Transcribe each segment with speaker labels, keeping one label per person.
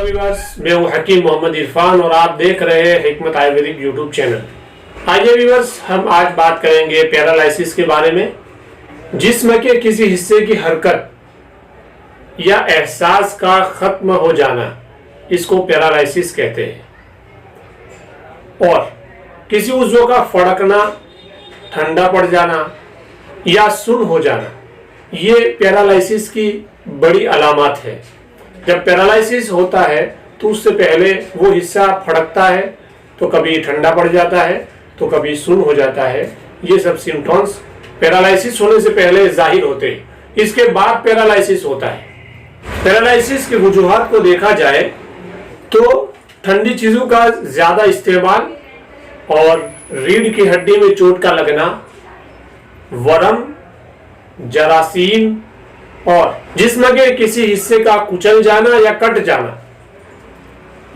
Speaker 1: Viewers, मैं हूं हकीम मोहम्मद इरफान और आप देख रहे हैं हिकमत आयुर्वेदिक यूट्यूब चैनल। आइए व्यूअर्स, हम आज बात करेंगे पैरालिसिस के बारे में। जिस्म के किसी हिस्से की हरकत या एहसास का खत्म हो जाना, इसको पैरालिसिस कहते हैं। और किसी उज़्व का फड़कना, ठंडा पड़ जाना या सुन्न हो जाना, ये पैरालिसिस की बड़ी अलामत है। जब पैरालिसिस होता है तो उससे पहले वो हिस्सा फड़कता है, तो कभी ठंडा पड़ जाता है, तो कभी सुन्न हो जाता है। ये सब सिम्टम्स पैरालिसिस होने से पहले जाहिर होते हैं। इसके बाद पैरालिसिस होता है। पैरालिसिस के वजूहात को देखा जाए तो ठंडी चीजों का ज्यादा इस्तेमाल और रीढ़ की हड्डी में चोट का लगना, वर्म, जरासीम और जिस्म के किसी हिस्से का कुचल जाना या कट जाना,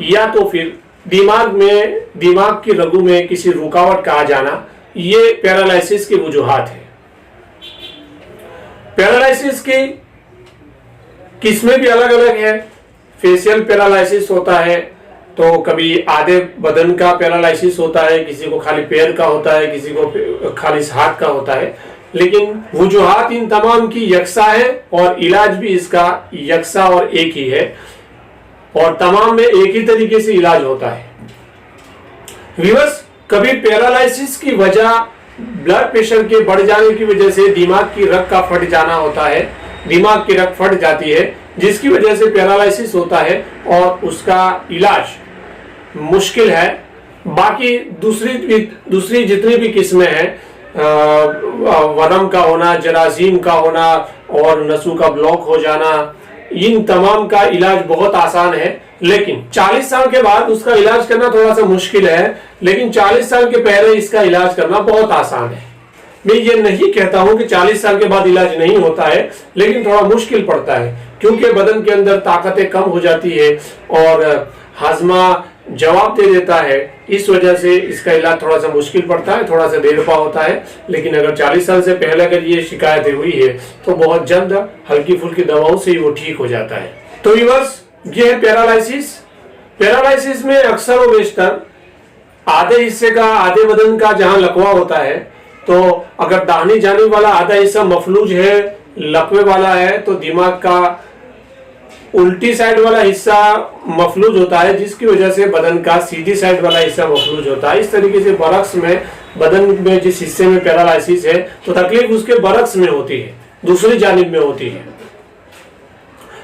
Speaker 1: या तो फिर दिमाग की रगों में किसी रुकावट का आ जाना, ये पैरालिसिस की वजूहात है। पैरालिसिस की किस्में भी अलग अलग है। फेशियल पैरालिसिस होता है, तो कभी आधे बदन का पैरालिसिस होता है, किसी को खाली पैर का होता है, किसी को खाली हाथ का होता है। लेकिन वजूहात इन तमाम की यकसा है और इलाज भी इसका यकसा और एक ही है, और तमाम में एक ही तरीके से इलाज होता है। व्यूअर्स, कभी पैरालिसिस की वजह ब्लड प्रेशर के बढ़ जाने की वजह से दिमाग की रग का फट जाना होता है। दिमाग की रग फट जाती है, जिसकी वजह से पैरालिसिस होता है और उसका इलाज मुश्किल है। बाकी दूसरी जितनी भी किस्में हैं, वर्म का होना, जरासीम का होना और नसों का ब्लॉक हो जाना, इन तमाम का इलाज बहुत आसान है। लेकिन 40 साल के बाद उसका इलाज करना थोड़ा सा मुश्किल है, लेकिन 40 साल के पहले इसका इलाज करना बहुत आसान है। मैं ये नहीं कहता हूं कि 40 साल के बाद इलाज नहीं होता है, लेकिन थोड़ा मुश्किल पड़ता है, क्योंकि बदन के अंदर ताकतें कम हो जाती है और हाजमा जवाब दे देता है। इस वजह से इसका इलाज थोड़ा सा मुश्किल पड़ता है, थोड़ा सा देर पा होता है। लेकिन अगर 40 साल से पहले अगर ये शिकायतें हुई है तो बहुत जल्द हल्की फुल्की दवाओं से ही वो ठीक हो जाता है। तो व्यूअर्स, ये है पैरालिसिस। पैरालिसिस में अक्सर व बेशतर आधे हिस्से का, आधे बदन का जहां लकवा होता है, तो अगर दाहिनी जानिब वाला आधा हिस्सा मफलूज है, लकवे वाला है, तो दिमाग का उल्टी साइड वाला हिस्सा मफलूज होता है, जिसकी वजह से बदन का सीधी साइड वाला हिस्सा मफलूज होता है। इस तरीके से बरक्स में, बदन में जिस हिस्से में पैरालिसिस है, तो तकलीफ उसके बरक्स में होती है, दूसरी जानिब में होती है।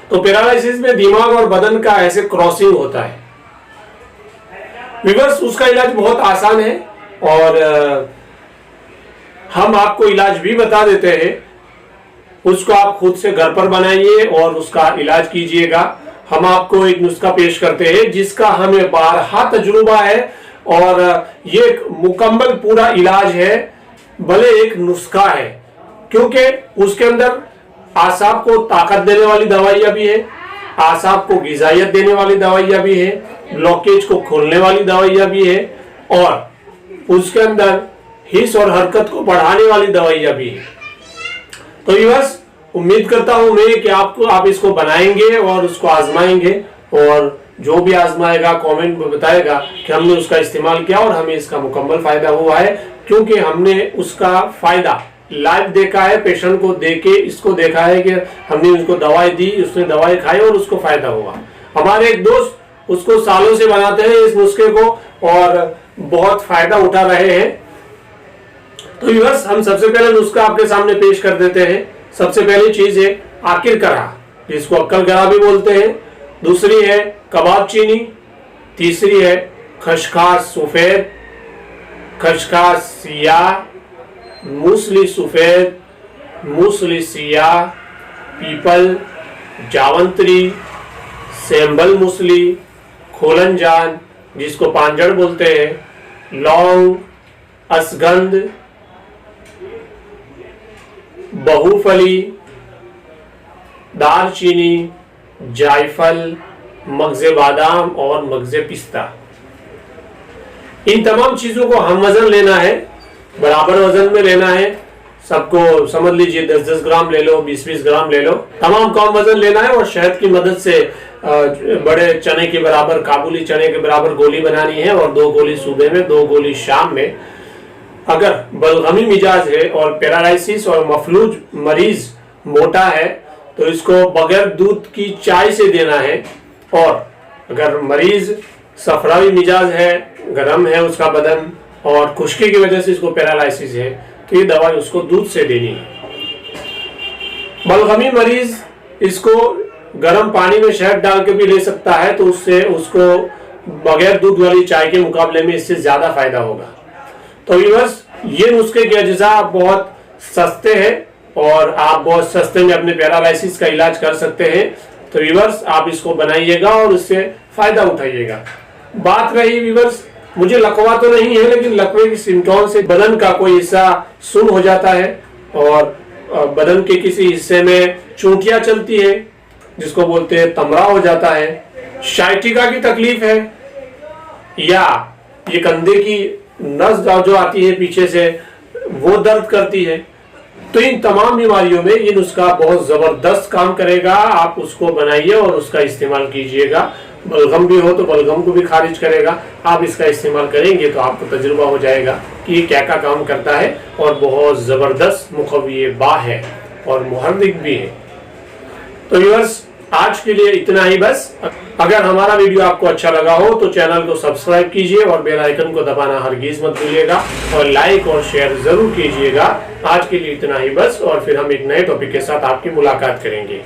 Speaker 1: तो पैरालिसिस में दिमाग और बदन का ऐसे क्रॉसिंग होता है। व्यूअर्स, उसका इलाज बहुत आसान है और हम आपको इलाज भी बता देते हैं। उसको आप खुद से घर पर बनाइए और उसका इलाज कीजिएगा। हम आपको एक नुस्खा पेश करते हैं जिसका हमें बारहा तजुर्बा है, और ये एक मुकम्मल पूरा इलाज है, भले एक नुस्खा है, क्योंकि उसके अंदर आसाब को ताकत देने वाली दवाइयां भी है, आसाब को गिजायत देने वाली दवाइयां भी है, ब्लॉकेज को खोलने वाली दवाइयां भी है, और उसके अंदर हिस्स और हरकत को बढ़ाने वाली दवाइयां भी है। तो व्यूअर्स, उम्मीद करता हूं मैं कि आप इसको बनाएंगे और उसको आजमाएंगे, और जो भी आजमाएगा कमेंट में बताएगा कि हमने उसका इस्तेमाल किया और हमें इसका मुकम्मल फायदा हुआ है, क्योंकि हमने उसका फायदा लाइव देखा है, पेशेंट को देके इसको देखा है कि हमने उसको दवाई दी, उसने दवाई खाई और उसको फायदा हुआ। हमारे एक दोस्त उसको सालों से बनाते हैं इस नुस्खे को, और बहुत फायदा उठा रहे हैं। तो व्यूअर्स, हम सबसे पहले नुस्खा आपके सामने पेश कर देते हैं। सबसे पहली चीज है आकिर करा, जिसको अक्कल गरा भी बोलते हैं। दूसरी है कबाब चीनी। तीसरी है खसखस सफेद, खसखस सियाह, मूसली सफेद, मूसली सियाह, पीपल, जावंत्री, सेम्बल मूसली, खोलनजान जिसको पांजड़ बोलते हैं, लौंग, असगंध, बहुफली, दालचीनी, जायफल, मगजे बादाम और मगजे पिस्ता। इन तमाम चीजों को हम वजन लेना है, बराबर वजन में लेना है। सबको समझ लीजिए 10-10 ग्राम ले लो, 20-20 ग्राम ले लो। तमाम कम वजन लेना है और शहद की मदद से बड़े चने के बराबर, काबुली चने के बराबर गोली बनानी है और 2 गोली सुबह में, 2 गोली शाम में। अगर बलगमी मिजाज है और पैरालिसिस और मफलूज मरीज मोटा है तो इसको बगैर दूध की चाय से देना है। और अगर मरीज सफरावी मिजाज है, गर्म है उसका बदन और खुश्की की वजह से इसको पैरालिसिस है, तो ये दवाई उसको दूध से देनी है। बलगमी मरीज इसको गर्म पानी में शहद डाल के भी ले सकता है, तो उससे उसको बगैर दूध वाली चाय के मुकाबले में इससे ज्यादा फायदा होगा। तो व्यूअर्स, ये नुस्खे के अज्जा बहुत सस्ते हैं और आप बहुत सस्ते में अपने पैरालिसिस का इलाज कर सकते हैं। तो व्यूअर्स, आप इसको बनाइएगा और इससे फायदा उठाइएगा। बात रही व्यूअर्स, मुझे लकवा तो नहीं है, लेकिन लकवे की सिम्टोम से बदन का कोई हिस्सा सुन्न हो जाता है और बदन के किसी हिस्से में चोटियां चलती है, जिसको बोलते हैं तमरा हो जाता है, शाइटिका की तकलीफ है, या ये कंधे की नस जो आती है पीछे से वो दर्द करती है, तो इन तमाम बीमारियों में ये नुस्खा बहुत जबरदस्त काम करेगा। आप उसको बनाइए और उसका इस्तेमाल कीजिएगा। बलगम भी हो तो बलगम को भी खारिज करेगा। आप इसका इस्तेमाल करेंगे तो आपको तजुर्बा हो जाएगा कि ये क्या क्या काम करता है और बहुत जबरदस्त मुखव्वी बा है और मुहर्रिक भी है। तो व्यूअर्स, आज के लिए इतना ही बस। अगर हमारा वीडियो आपको अच्छा लगा हो तो चैनल को सब्सक्राइब कीजिए और बेल आइकन को दबाना हरगिज मत भूलिएगा और लाइक और शेयर जरूर कीजिएगा। आज के लिए इतना ही बस, और फिर हम एक नए टॉपिक के साथ आपकी मुलाकात करेंगे।